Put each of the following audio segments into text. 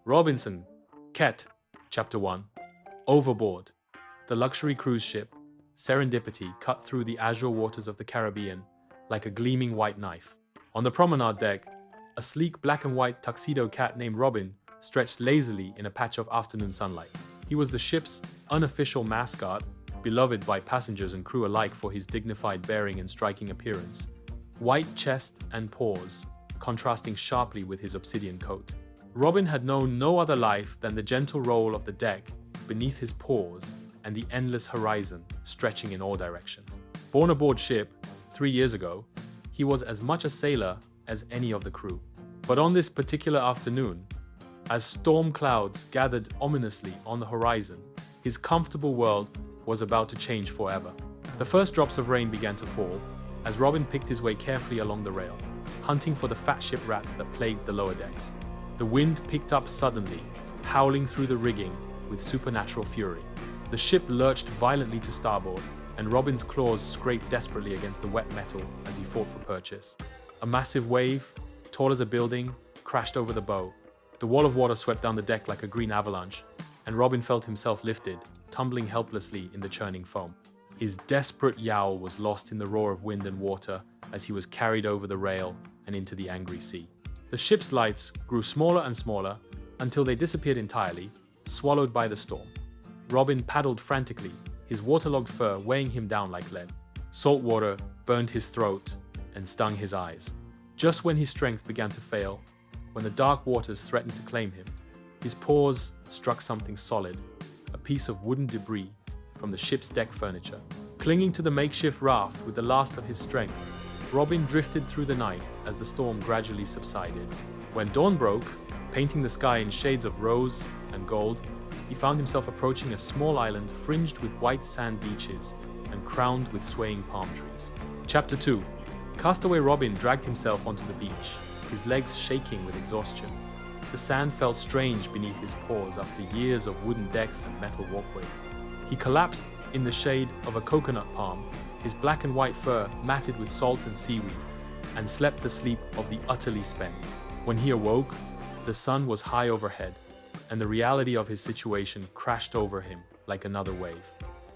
Robinson, Ket, Chapter 1. Overboard. The luxury cruise ship, Serendipity, cut through the azure waters of the Caribbean like a gleaming white knife. On the promenade deck, a sleek black and white tuxedo cat named Robin stretched lazily in a patch of afternoon sunlight. He was the ship's unofficial mascot, beloved by passengers and crew alike for his dignified bearing and striking appearance. White chest and paws, contrasting sharply with his obsidian coat. Robin had known no other life than the gentle roll of the deck beneath his paws and the endless horizon stretching in all directions. Born aboard ship 3 years ago, he was as much a sailor as any of the crew. But on this particular afternoon, as storm clouds gathered ominously on the horizon, his comfortable world was about to change forever. The first drops of rain began to fall as Robin picked his way carefully along the rail, hunting for the fat ship rats that plagued the lower decks. The wind picked up suddenly, howling through the rigging with supernatural fury. The ship lurched violently to starboard, and Robin's claws scraped desperately against the wet metal as he fought for purchase. A massive wave, tall as a building, crashed over the bow. The wall of water swept down the deck like a green avalanche, and Robin felt himself lifted, tumbling helplessly in the churning foam. His desperate yowl was lost in the roar of wind and water as he was carried over the rail and into the angry sea. The ship's lights grew smaller and smaller until they disappeared entirely, swallowed by the storm. Robin paddled frantically, his waterlogged fur weighing him down like lead. Salt water burned his throat and stung his eyes. Just when his strength began to fail, when the dark waters threatened to claim him, his paws struck something solid, a piece of wooden debris from the ship's deck furniture. Clinging to the makeshift raft with the last of his strength, Robin drifted through the night as the storm gradually subsided. When dawn broke, painting the sky in shades of rose and gold, he found himself approaching a small island fringed with white sand beaches and crowned with swaying palm trees. Chapter 2. Castaway Robin dragged himself onto the beach, his legs shaking with exhaustion. The sand felt strange beneath his paws after years of wooden decks and metal walkways. He collapsed in the shade of a coconut palm, his black and white fur matted with salt and seaweed, and slept the sleep of the utterly spent. When he awoke, the sun was high overhead, and the reality of his situation crashed over him like another wave.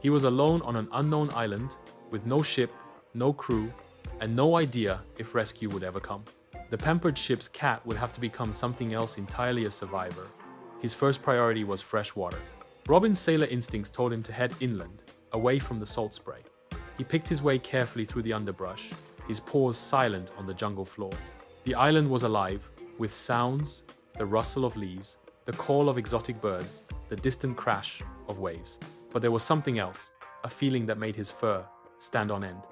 He was alone on an unknown island, with no ship, no crew, and no idea if rescue would ever come. The pampered ship's cat would have to become something else entirely a survivor. His first priority was fresh water. Robin's sailor instincts told him to head inland, away from the salt spray. He picked his way carefully through the underbrush, his paws silent on the jungle floor. The island was alive, with sounds, the rustle of leaves, the call of exotic birds, the distant crash of waves. But there was something else, a feeling that made his fur stand on end.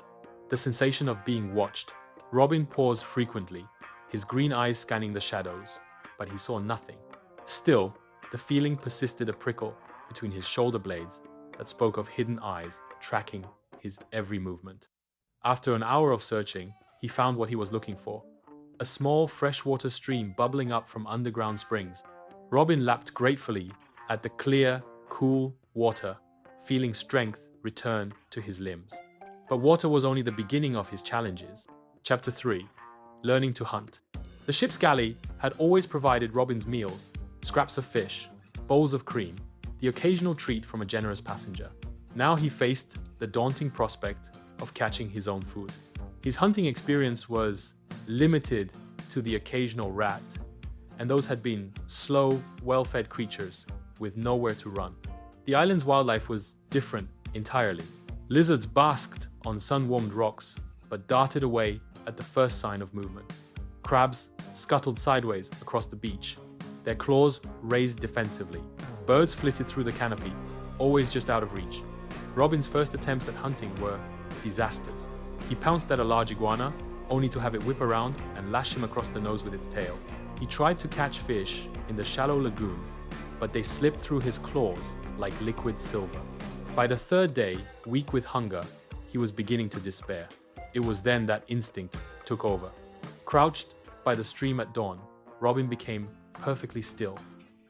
The sensation of being watched. Robin paused frequently, his green eyes scanning the shadows, but he saw nothing. Still, the feeling persisted, a prickle between his shoulder blades that spoke of hidden eyes tracking his every movement. After an hour of searching, he found what he was looking for. A small freshwater stream bubbling up from underground springs. Robin lapped gratefully at the clear, cool water, feeling strength return to his limbs. But water was only the beginning of his challenges. Chapter 3. Learning to hunt. The ship's galley had always provided Robin's meals, scraps of fish, bowls of cream, the occasional treat from a generous passenger. Now he faced the daunting prospect of catching his own food. His hunting experience was limited to the occasional rat, and those had been slow, well-fed creatures with nowhere to run. The island's wildlife was different entirely. Lizards basked on sun-warmed rocks, but darted away at the first sign of movement. Crabs scuttled sideways across the beach, their claws raised defensively. Birds flitted through the canopy, always just out of reach. Robin's first attempts at hunting were disasters. He pounced at a large iguana, only to have it whip around and lash him across the nose with its tail. He tried to catch fish in the shallow lagoon, but they slipped through his claws like liquid silver. By the third day, weak with hunger, he was beginning to despair. It was then that instinct took over. Crouched by the stream at dawn, Robin became perfectly still.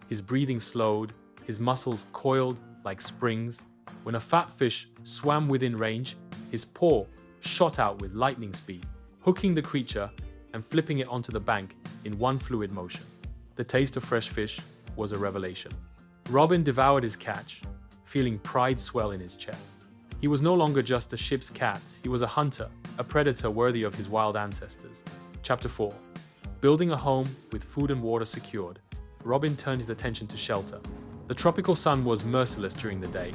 His breathing slowed, his muscles coiled like springs. When a fat fish swam within range, his paw shot out with lightning speed, hooking the creature and flipping it onto the bank in one fluid motion. The taste of fresh fish was a revelation. Robin devoured his catch, feeling pride swell in his chest. He was no longer just a ship's cat, he was a hunter, a predator worthy of his wild ancestors. Chapter 4. Building a home with food and water secured, Robin turned his attention to shelter. The tropical sun was merciless during the day,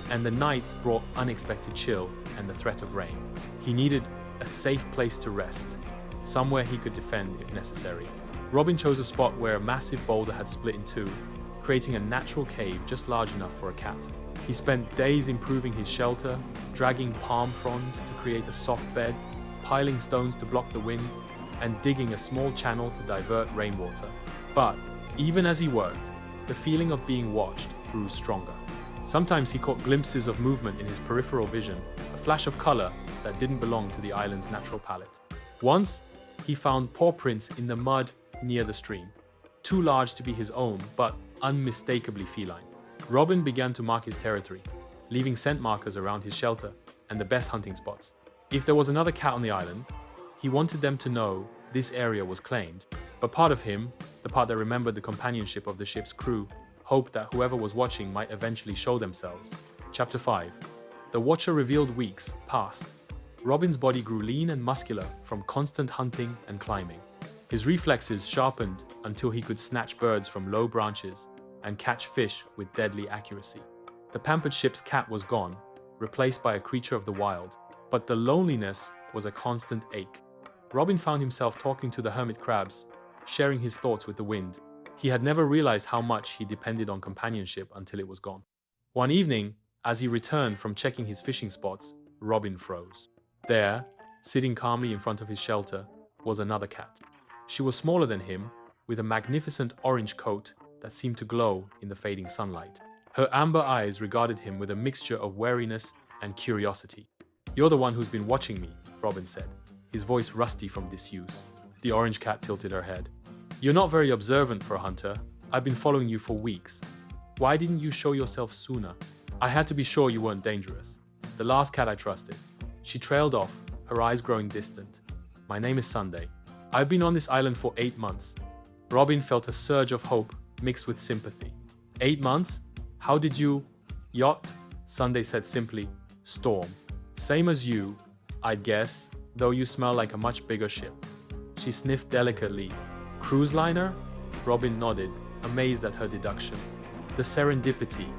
and the nights brought unexpected chill and the threat of rain. He needed a safe place to rest, somewhere he could defend if necessary. Robin chose a spot where a massive boulder had split in two, creating a natural cave just large enough for a cat. He spent days improving his shelter, dragging palm fronds to create a soft bed, piling stones to block the wind, and digging a small channel to divert rainwater. But even as he worked, the feeling of being watched grew stronger. Sometimes he caught glimpses of movement in his peripheral vision, a flash of color that didn't belong to the island's natural palette. Once, he found paw prints in the mud near the stream, too large to be his own, but unmistakably feline. Robin began to mark his territory, leaving scent markers around his shelter and the best hunting spots. If there was another cat on the island, he wanted them to know this area was claimed. But part of him, the part that remembered the companionship of the ship's crew, hoped that whoever was watching might eventually show themselves. Chapter 5. The Watcher revealed weeks passed. Robin's body grew lean and muscular from constant hunting and climbing. His reflexes sharpened until he could snatch birds from low branches and catch fish with deadly accuracy. The pampered ship's cat was gone, replaced by a creature of the wild, but the loneliness was a constant ache. Robin found himself talking to the hermit crabs, sharing his thoughts with the wind. He had never realized how much he depended on companionship until it was gone. One evening, as he returned from checking his fishing spots, Robin froze. There, sitting calmly in front of his shelter, was another cat. She was smaller than him, with a magnificent orange coat that seemed to glow in the fading sunlight. Her amber eyes regarded him with a mixture of wariness and curiosity. "You're the one who's been watching me," Robin said, his voice rusty from disuse. The orange cat tilted her head. "You're not very observant for a hunter. I've been following you for weeks. Why didn't you show yourself sooner?" "I had to be sure you weren't dangerous. The last cat I trusted." She trailed off, her eyes growing distant. "My name is Sunday. I've been on this island for 8 months. Robin felt a surge of hope mixed with sympathy. 8 months? How did you... Yacht? Sunday said simply. Storm. Same as you, I'd guess, though you smell like a much bigger ship. She sniffed delicately. Cruise liner? Robin nodded, amazed at her deduction. The serendipity.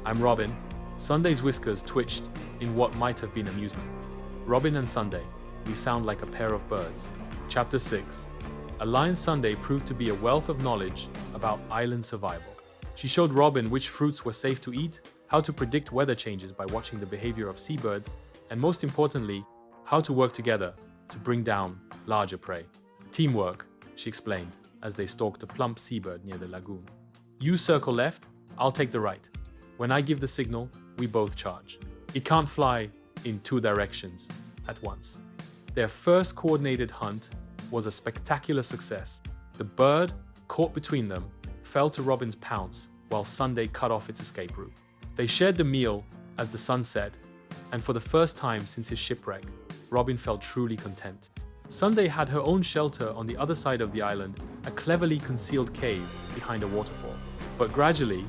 I'm Robin. Sunday's whiskers twitched in what might have been amusement. Robin and Sunday, we sound like a pair of birds. Chapter 6. Alliance Sunday proved to be a wealth of knowledge about island survival. She showed Robin which fruits were safe to eat, how to predict weather changes by watching the behavior of seabirds, and most importantly, how to work together to bring down larger prey. Teamwork, she explained as they stalked a plump seabird near the lagoon. You circle left, I'll take the right. When I give the signal, we both charge. It can't fly in 2 directions at once. Their first coordinated hunt was a spectacular success. The bird, caught between them, fell to Robin's pounce while Sunday cut off its escape route. They shared the meal as the sun set, and for the first time since his shipwreck, Robin felt truly content. Sunday had her own shelter on the other side of the island, a cleverly concealed cave behind a waterfall. But gradually,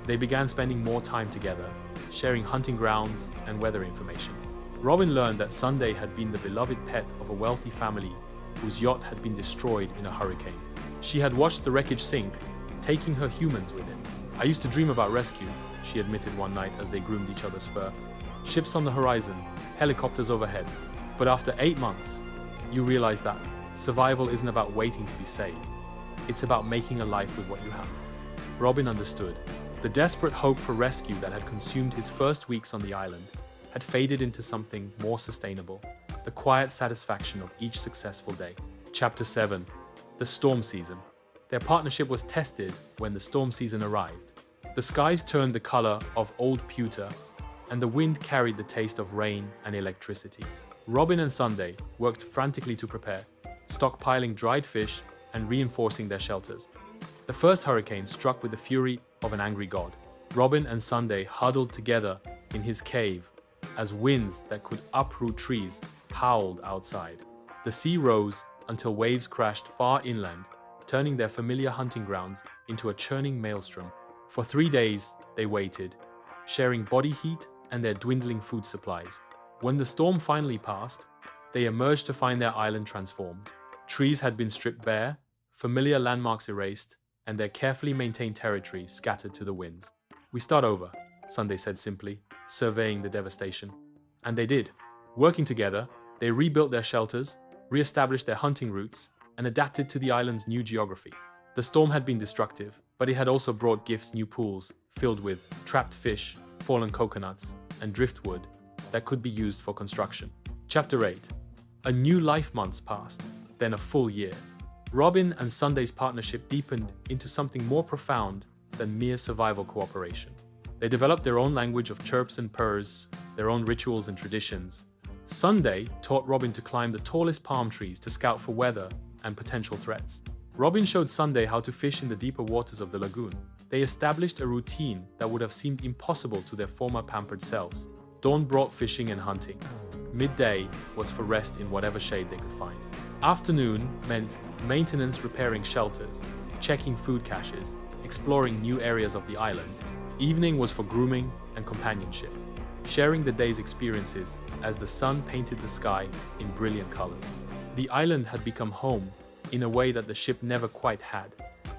they began spending more time together, sharing hunting grounds and weather information. Robin learned that Sunday had been the beloved pet of a wealthy family whose yacht had been destroyed in a hurricane. She had watched the wreckage sink, taking her humans with it. I used to dream about rescue, she admitted one night as they groomed each other's fur. Ships on the horizon, helicopters overhead. But after 8 months, you realize that survival isn't about waiting to be saved. It's about making a life with what you have. Robin understood. The desperate hope for rescue that had consumed his first weeks on the island had faded into something more sustainable, the quiet satisfaction of each successful day. Chapter 7. The Storm Season. Their partnership was tested when the storm season arrived. The skies turned the color of old pewter, and the wind carried the taste of rain and electricity. Robin and Sunday worked frantically to prepare, stockpiling dried fish and reinforcing their shelters. The first hurricane struck with the fury of an angry god. Robin and Sunday huddled together in his cave as winds that could uproot trees howled outside. The sea rose until waves crashed far inland, turning their familiar hunting grounds into a churning maelstrom. For 3 days, they waited, sharing body heat and their dwindling food supplies. When the storm finally passed, they emerged to find their island transformed. Trees had been stripped bare, familiar landmarks erased, and their carefully maintained territory scattered to the winds. "We start over," Sunday said simply, surveying the devastation. And they did. Working together, they rebuilt their shelters, re-established their hunting routes, and adapted to the island's new geography. The storm had been destructive, but it had also brought gifts: new pools filled with trapped fish, fallen coconuts, and driftwood that could be used for construction. Chapter 8. A new life. Months passed, then a full year. Robin and Sunday's partnership deepened into something more profound than mere survival cooperation. They developed their own language of chirps and purrs, their own rituals and traditions. Sunday taught Robin to climb the tallest palm trees to scout for weather and potential threats. Robin showed Sunday how to fish in the deeper waters of the lagoon. They established a routine that would have seemed impossible to their former pampered selves. Dawn brought fishing and hunting. Midday was for rest in whatever shade they could find. Afternoon meant maintenance, repairing shelters, checking food caches, exploring new areas of the island. Evening was for grooming and companionship, sharing the day's experiences as the sun painted the sky in brilliant colors. The island had become home in a way that the ship never quite had.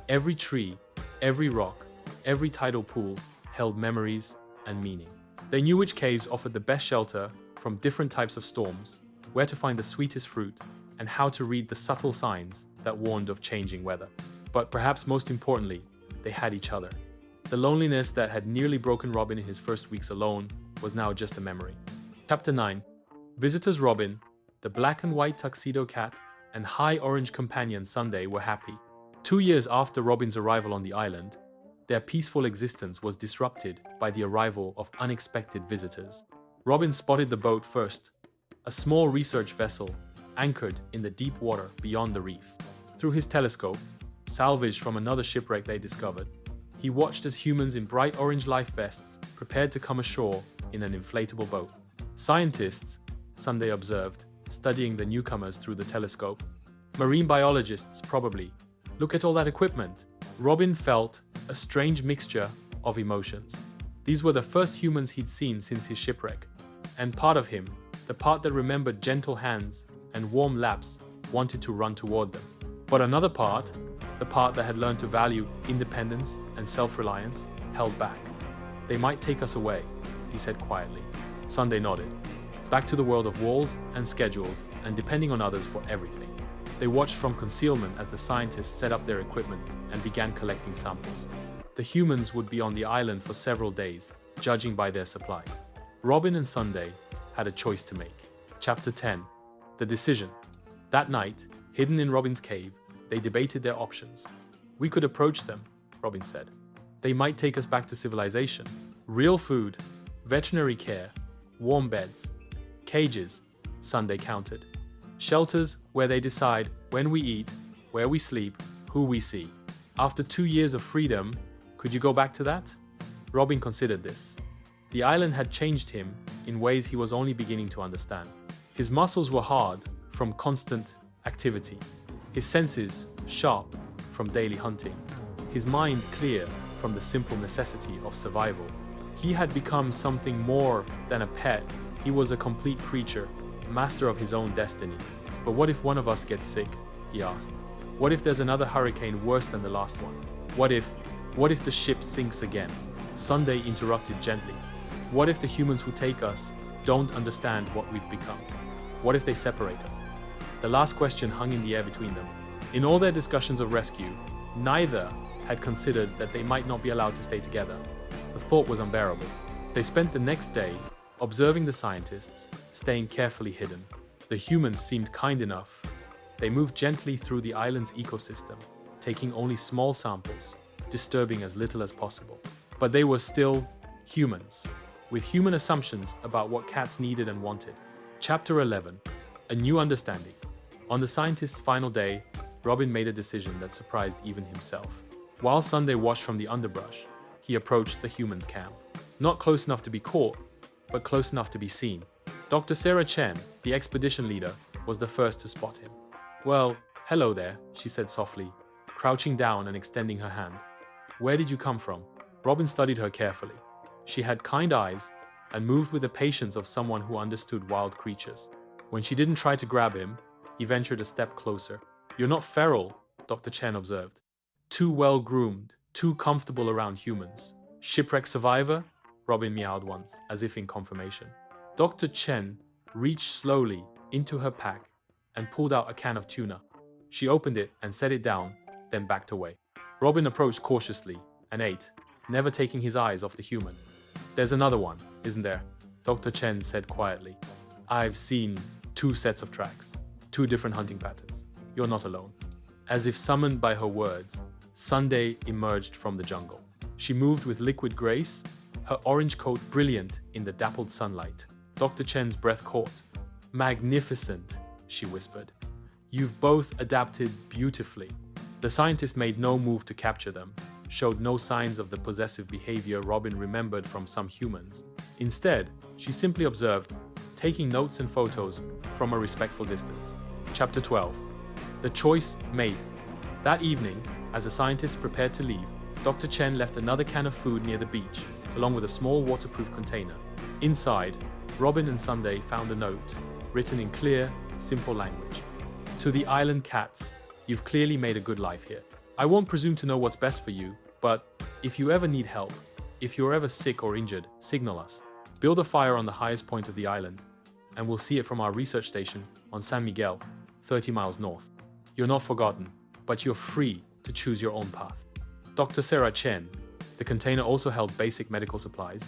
Every tree, every rock, every tidal pool held memories and meaning. They knew which caves offered the best shelter from different types of storms, where to find the sweetest fruit, and how to read the subtle signs that warned of changing weather. But perhaps most importantly, they had each other. The loneliness that had nearly broken Robin in his first weeks alone was now just a memory. Chapter 9. Visitors Robin, the black and white tuxedo cat, and high orange companion Sunday were happy. 2 years after Robin's arrival on the island, their peaceful existence was disrupted by the arrival of unexpected visitors. Robin spotted the boat first, a small research vessel anchored in the deep water beyond the reef. Through his telescope, salvaged from another shipwreck they discovered, he watched as humans in bright orange life vests prepared to come ashore in an inflatable boat. Scientists, Sunday observed, studying the newcomers through the telescope. Marine biologists, probably. Look at all that equipment. Robin felt a strange mixture of emotions. These were the first humans he'd seen since his shipwreck, and part of him, the part that remembered gentle hands and warm laps, wanted to run toward them. But another part, the part that had learned to value independence and self-reliance, held back. "They might take us away," he said quietly. Sunday nodded. Back to the world of walls and schedules and depending on others for everything. They watched from concealment as the scientists set up their equipment and began collecting samples. The humans would be on the island for several days, judging by their supplies. Robin and Sunday had a choice to make. Chapter 10. The Decision. That night, hidden in Robin's cave, they debated their options. "We could approach them," Robin said. "They might take us back to civilization. Real food, veterinary care, warm beds, cages," Sunday countered. "Shelters where they decide when we eat, where we sleep, who we see. After 2 years of freedom, could you go back to that?" Robin considered this. The island had changed him in ways he was only beginning to understand. His muscles were hard from constant activity, his senses sharp from daily hunting, his mind clear from the simple necessity of survival. He had become something more than a pet. He was a complete creature, master of his own destiny. "But what if one of us gets sick?" he asked. "What if there's another hurricane worse than the last one? What if the ship sinks again?" Sunday interrupted gently. "What if the humans who take us don't understand what we've become? What if they separate us?" The last question hung in the air between them. In all their discussions of rescue, neither had considered that they might not be allowed to stay together. The thought was unbearable. They spent the next day observing the scientists, staying carefully hidden. The humans seemed kind enough. They moved gently through the island's ecosystem, taking only small samples, disturbing as little as possible. But they were still humans, with human assumptions about what cats needed and wanted. Chapter 11. A New Understanding. On the scientists' final day, Robin made a decision that surprised even himself. While Sunday watched from the underbrush, he approached the humans' camp. Not close enough to be caught, but close enough to be seen. Dr. Sarah Chen, the expedition leader, was the first to spot him. "Well, hello there," she said softly, crouching down and extending her hand. "Where did you come from?" Robin studied her carefully. She had kind eyes and moved with the patience of someone who understood wild creatures. When she didn't try to grab him, he ventured a step closer. "You're not feral," Dr. Chen observed. "Too well-groomed, too comfortable around humans." "Shipwreck survivor?" Robin meowed once, as if in confirmation. Dr. Chen reached slowly into her pack and pulled out a can of tuna. She opened it and set it down, then backed away. Robin approached cautiously and ate, never taking his eyes off the human. "There's another one, isn't there?" Dr. Chen said quietly. "I've seen 2 sets of tracks, 2 different hunting patterns. You're not alone." As if summoned by her words, Sunday emerged from the jungle. She moved with liquid grace, her orange coat brilliant in the dappled sunlight. Dr. Chen's breath caught. "Magnificent," she whispered. "You've both adapted beautifully." The scientist made no move to capture them, showed no signs of the possessive behavior Robin remembered from some humans. Instead, she simply observed, taking notes and photos from a respectful distance. Chapter 12. The choice made. That evening, as the scientists prepared to leave, Dr. Chen left another can of food near the beach, along with a small waterproof container. Inside, Robin and Sunday found a note, written in clear, simple language. "To the island cats, you've clearly made a good life here. I won't presume to know what's best for you, but if you ever need help, if you're ever sick or injured, signal us. Build a fire on the highest point of the island, and we'll see it from our research station on San Miguel, 30 miles north. You're not forgotten, but you're free to choose your own path." Dr. Sarah Chen. The container also held basic medical supplies,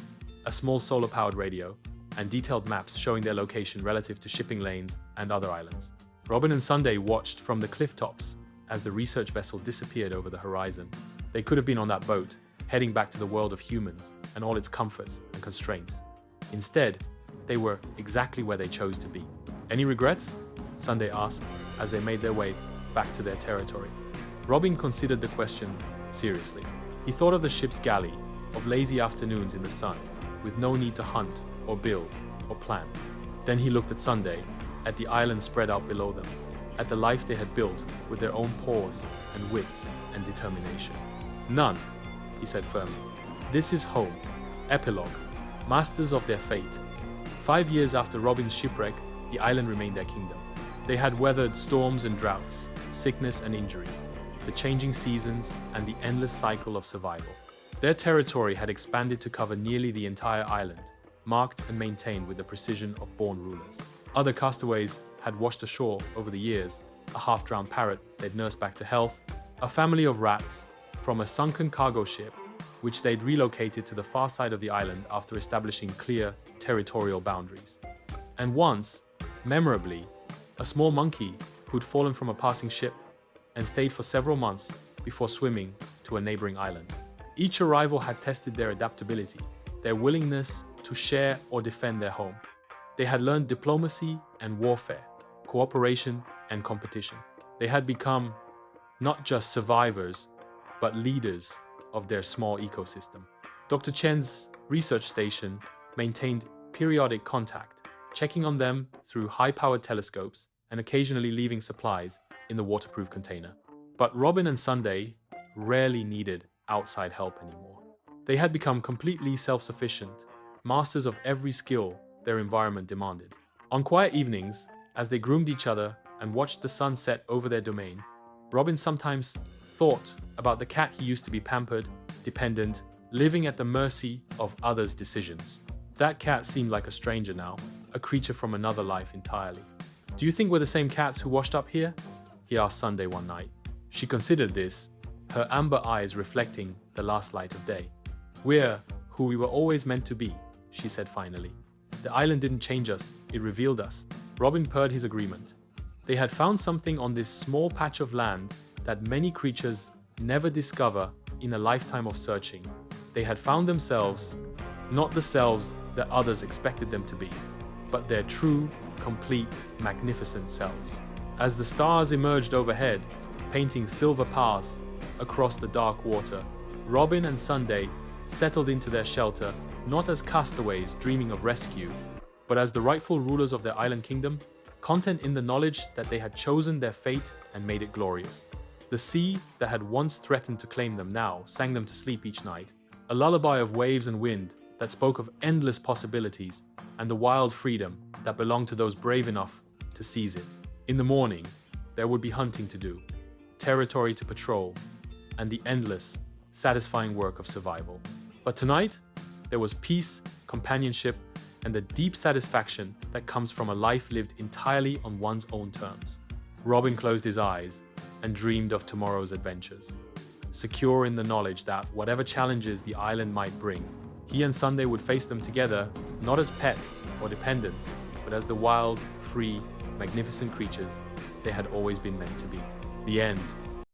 a small solar-powered radio, and detailed maps showing their location relative to shipping lanes and other islands. Robin and Sunday watched from the cliff tops as the research vessel disappeared over the horizon. They could have been on that boat, heading back to the world of humans and all its comforts and constraints. Instead, they were exactly where they chose to be. "Any regrets?" Sunday asked as they made their way back to their territory. Robin considered the question seriously. He thought of the ship's galley, of lazy afternoons in the sun, with no need to hunt or build or plan. Then he looked at Sunday, at the island spread out below them, at the life they had built with their own paws and wits and determination. "None," he said firmly. "This is home. Epilogue. Masters of their fate." 5 years after Robin's shipwreck, the island remained their kingdom. They had weathered storms and droughts, sickness and injury, the changing seasons and the endless cycle of survival. Their territory had expanded to cover nearly the entire island, marked and maintained with the precision of born rulers. Other castaways had washed ashore over the years, a half-drowned parrot they'd nursed back to health, a family of rats from a sunken cargo ship, which they'd relocated to the far side of the island after establishing clear territorial boundaries. And once, memorably, a small monkey who'd fallen from a passing ship and stayed for several months before swimming to a neighboring island. Each arrival had tested their adaptability, their willingness to share or defend their home. They had learned diplomacy and warfare, cooperation and competition. They had become not just survivors, but leaders of their small ecosystem. Dr. Chen's research station maintained periodic contact, checking on them through high-powered telescopes and occasionally leaving supplies in the waterproof container. But Robin and Sunday rarely needed outside help anymore. They had become completely self-sufficient, masters of every skill their environment demanded. On quiet evenings, as they groomed each other and watched the sun set over their domain, Robin sometimes thought about the cat he used to be pampered, dependent, living at the mercy of others' decisions. That cat seemed like a stranger now, a creature from another life entirely. "Do you think we're the same cats who washed up here?" he asked Sunday one night. She considered this, her amber eyes reflecting the last light of day. "We're who we were always meant to be," she said finally. "The island didn't change us, it revealed us." Robin purred his agreement. They had found something on this small patch of land that many creatures never discover in a lifetime of searching. They had found themselves, not the selves that others expected them to be, but their true, complete, magnificent selves. As the stars emerged overhead, painting silver paths across the dark water, Robin and Sunday settled into their shelter, not as castaways dreaming of rescue, but as the rightful rulers of their island kingdom, content in the knowledge that they had chosen their fate and made it glorious. The sea that had once threatened to claim them now sang them to sleep each night, a lullaby of waves and wind that spoke of endless possibilities and the wild freedom that belonged to those brave enough to seize it. In the morning, there would be hunting to do, territory to patrol, and the endless, satisfying work of survival. But tonight, there was peace, companionship, and the deep satisfaction that comes from a life lived entirely on one's own terms. Robin closed his eyes and dreamed of tomorrow's adventures, secure in the knowledge that whatever challenges the island might bring, he and Sunday would face them together, not as pets or dependents, but as the wild, free, magnificent creatures they had always been meant to be. The end.